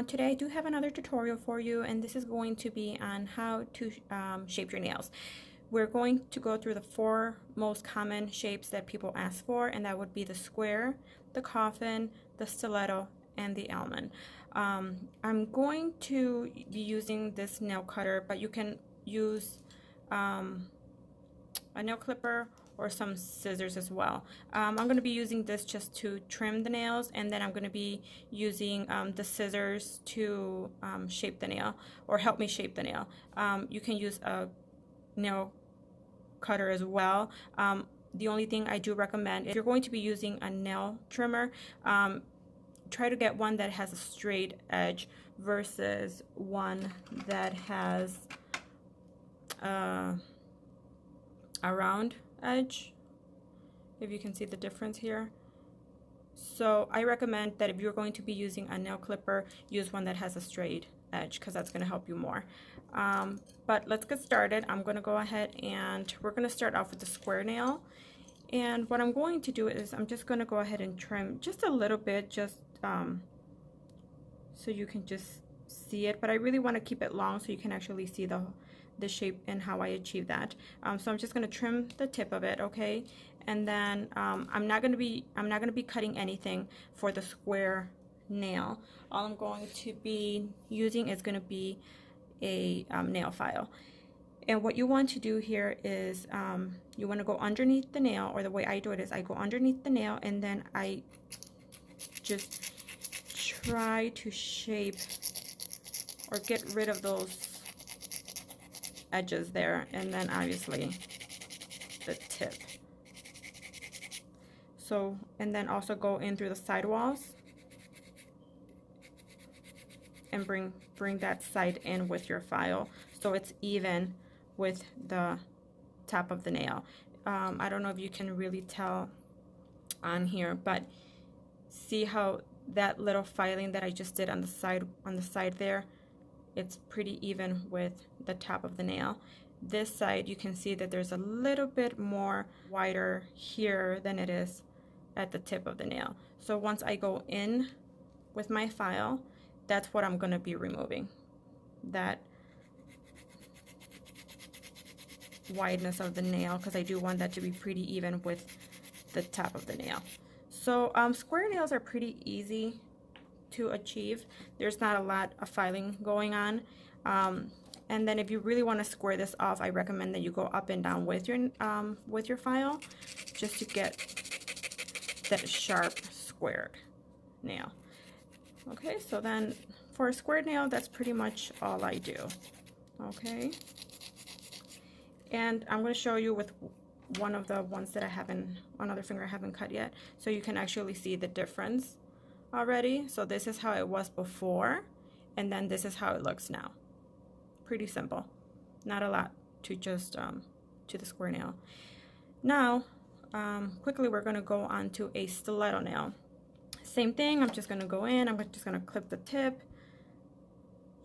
Today I do have another tutorial for you, and this is going to be on how to shape your nails. We're going to go through the 4 most common shapes that people ask for, and that would be the square, the coffin, the stiletto, and the almond. I'm going to be using this nail cutter, but you can use a nail clipper or some scissors as well. I'm going to be using this just to trim the nails, and then I'm going to be using the scissors to shape the nail or help me shape the nail. You can use a nail cutter as well. The only thing I do recommend, if you're going to be using a nail trimmer, try to get one that has a straight edge versus one that has a round edge, if you can see the difference here. So I recommend that if you're going to be using a nail clipper, use one that has a straight edge, because that's going to help you more. But let's get started. I'm going to go ahead and we're going to start off with the square nail. And what I'm going to do is I'm just going to go ahead and trim just a little bit, just so you can just see it. But I really want to keep it long so you can actually see the shape and how I achieve that. So I'm just going to trim the tip of it, okay? And then I'm not going to be cutting anything for the square nail. All I'm going to be using is going to be a nail file. And what you want to do here is you want to go underneath the nail, or the way I do it is I go underneath the nail and then I just try to shape or get rid of those edges there, and then obviously the tip. So, and then also go in through the sidewalls and bring that side in with your file so it's even with the top of the nail. I don't know if you can really tell on here, but see how that little filing that I just did on the side there, it's pretty even with the top of the nail. This side, you can see that there's a little bit more wider here than it is at the tip of the nail. So once I go in with my file, that's what I'm going to be removing, that wideness of the nail, because I do want that to be pretty even with the top of the nail. So square nails are pretty easy to achieve. There's not a lot of filing going on, and then if you really want to square this off, I recommend that you go up and down with your file just to get that sharp squared nail. Okay, so then for a squared nail, that's pretty much all I do. Okay, and I'm going to show you with one of the ones that I haven't, another finger I haven't cut yet, so you can actually see the difference already. So this is how it was before, and then this is how it looks now. Pretty simple, not a lot to just to the square nail. Now quickly we're going to go on to a stiletto nail. Same thing, I'm just going to go in, I'm just going to clip the tip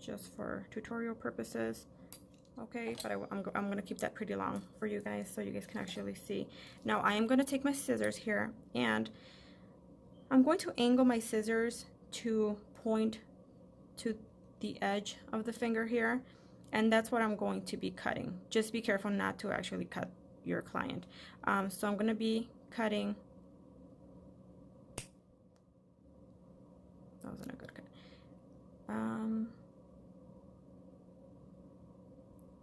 just for tutorial purposes. Okay, but I'm going to keep that pretty long for you guys so you guys can actually see. Now I am going to take my scissors here, and I'm going to angle my scissors to point to the edge of the finger here, and that's what I'm going to be cutting. Just be careful not to actually cut your client. So I'm going to be cutting. That wasn't a good cut.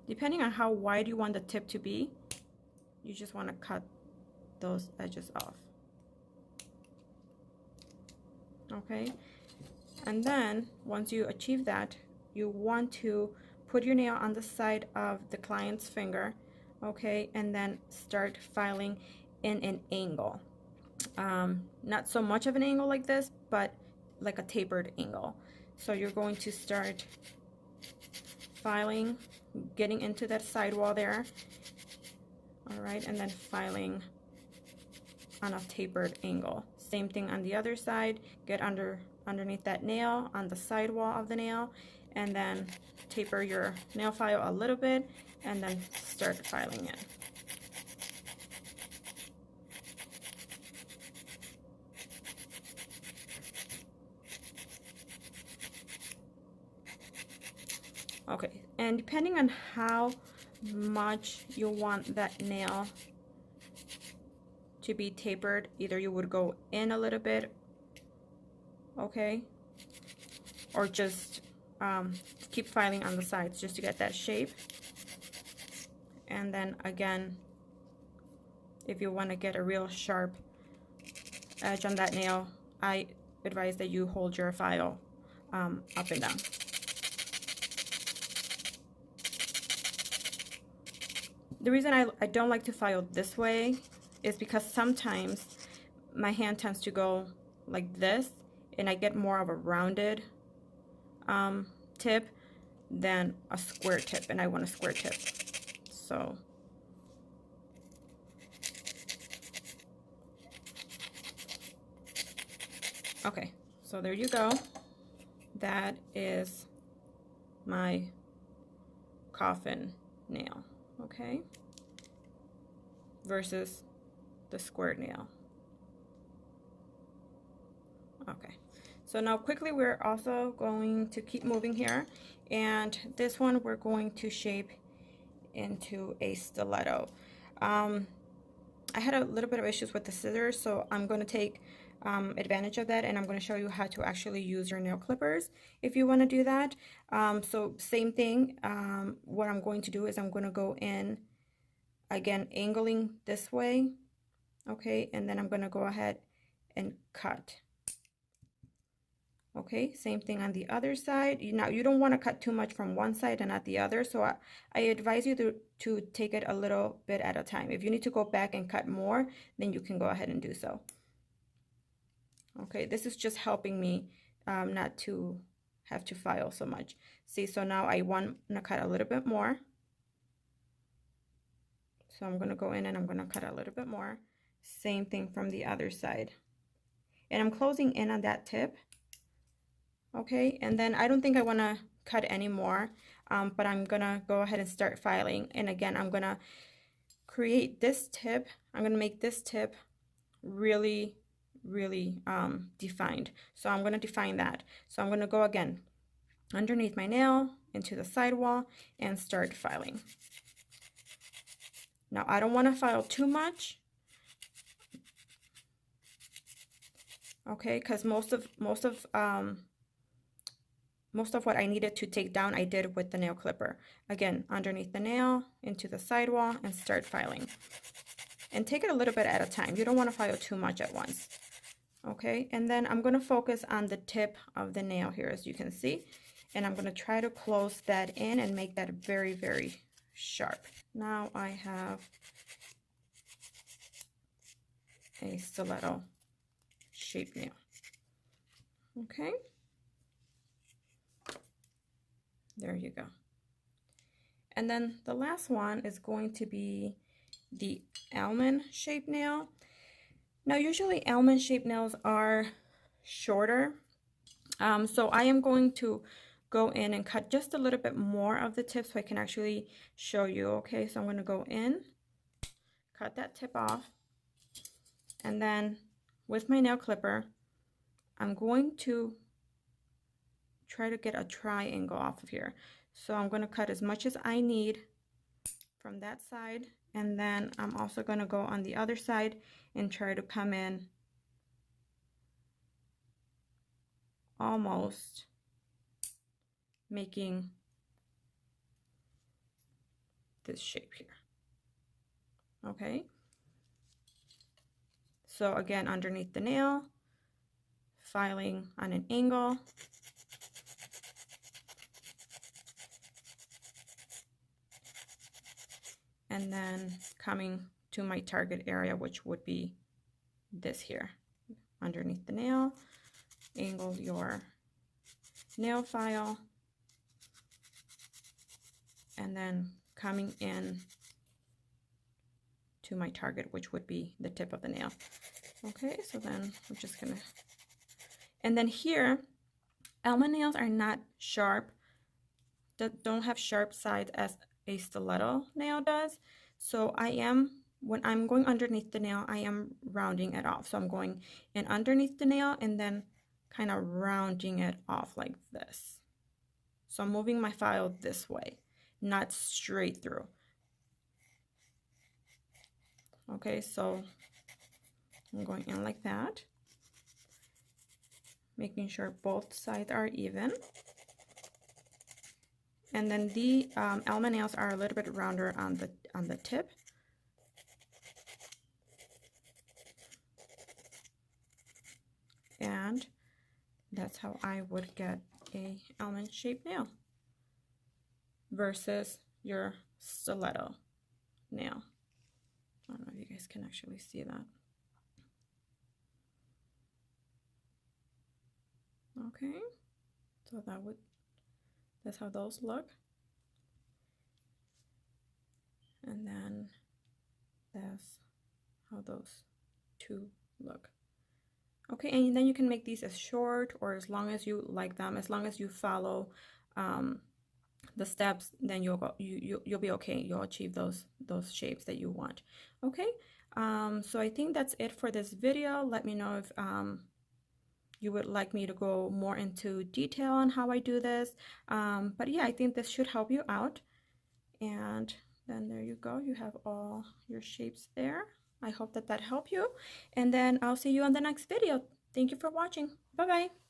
Depending on how wide you want the tip to be, you just want to cut those edges off. Okay, and then once you achieve that, you want to put your nail on the side of the client's finger, okay, and then start filing in an angle. Not so much of an angle like this, but like a tapered angle. So you're going to start filing, getting into that sidewall there, all right, and then filing on a tapered angle. Same thing on the other side, get underneath that nail on the sidewall of the nail, and then taper your nail file a little bit, and then start filing in. Okay, and depending on how much you want that nail to be tapered, either you would go in a little bit, okay, or just keep filing on the sides just to get that shape. And then again, if you want to get a real sharp edge on that nail, I advise that you hold your file up and down. The reason I don't like to file this way is because sometimes my hand tends to go like this and I get more of a rounded tip than a square tip, and I want a square tip. So okay, so there you go. That is my coffin nail, okay, versus the square nail. Okay, so now quickly we're also going to keep moving here, and this one we're going to shape into a stiletto. I had a little bit of issues with the scissors, so I'm going to take advantage of that, and I'm going to show you how to actually use your nail clippers if you want to do that. So same thing, what I'm going to do is I'm going to go in, again, angling this way, okay, and then I'm going to go ahead and cut. Okay, same thing on the other side. Now, you don't want to cut too much from one side and not the other, so I advise you to take it a little bit at a time. If you need to go back and cut more, then you can go ahead and do so. Okay, this is just helping me not to have to file so much. See, so now I want to cut a little bit more. So I'm going to go in and I'm going to cut a little bit more. Same thing from the other side. And I'm closing in on that tip. Okay, and then I don't think I want to cut any more, but I'm gonna go ahead and start filing. And again, I'm gonna create this tip. I'm gonna make this tip really defined. So I'm gonna define that. So I'm gonna go again underneath my nail into the sidewall and start filing. Now I don't want to file too much, okay, because most of what I needed to take down, I did with the nail clipper. Again, underneath the nail, into the sidewall, and start filing. And take it a little bit at a time. You don't want to file too much at once. Okay, and then I'm going to focus on the tip of the nail here, as you can see. And I'm going to try to close that in and make that very sharp. Now I have a stiletto shape nail. Okay. There you go. And then the last one is going to be the almond shape nail. Now usually almond shape nails are shorter. So I am going to go in and cut just a little bit more of the tip so I can actually show you. Okay, so I'm going to go in, cut that tip off, and then with my nail clipper, I'm going to try to get a triangle off of here. So I'm going to cut as much as I need from that side, and then I'm also going to go on the other side and try to come in almost making this shape here. Okay, so again, underneath the nail, filing on an angle, and then coming to my target area, which would be this here. Underneath the nail, angle your nail file, and then coming in to my target, which would be the tip of the nail. Okay, so then I'm just gonna, and then here, almond nails are not sharp, don't have sharp sides as a stiletto nail does. So when I'm going underneath the nail, I am rounding it off. So I'm going in underneath the nail and then kind of rounding it off like this. So I'm moving my file this way, not straight through. Okay, so I'm going in like that, making sure both sides are even. And then the almond nails are a little bit rounder on the tip. And that's how I would get a almond shaped nail versus your stiletto nail. I don't know if you guys can actually see that. Okay, so that's how those look. And then that's how those two look. Okay, and then you can make these as short or as long as you like them. As long as you follow the steps, then you'll be okay. You'll achieve those shapes that you want. Okay, so I think that's it for this video. Let me know if you would like me to go more into detail on how I do this. But yeah, I think this should help you out. And then there you go. You have all your shapes there. I hope that helped you. And then I'll see you on the next video. Thank you for watching. Bye-bye.